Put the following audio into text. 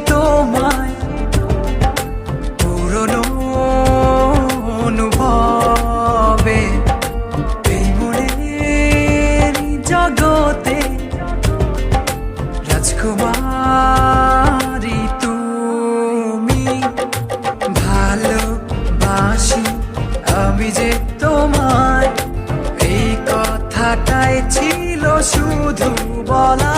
তোমায় পুরনো অনুভবে, এই মনের জগতে রাজকুমারী তুমি। ভালোবাসি আমি যে তোমায়, এই কথাটাই ছিল শুধু বলা।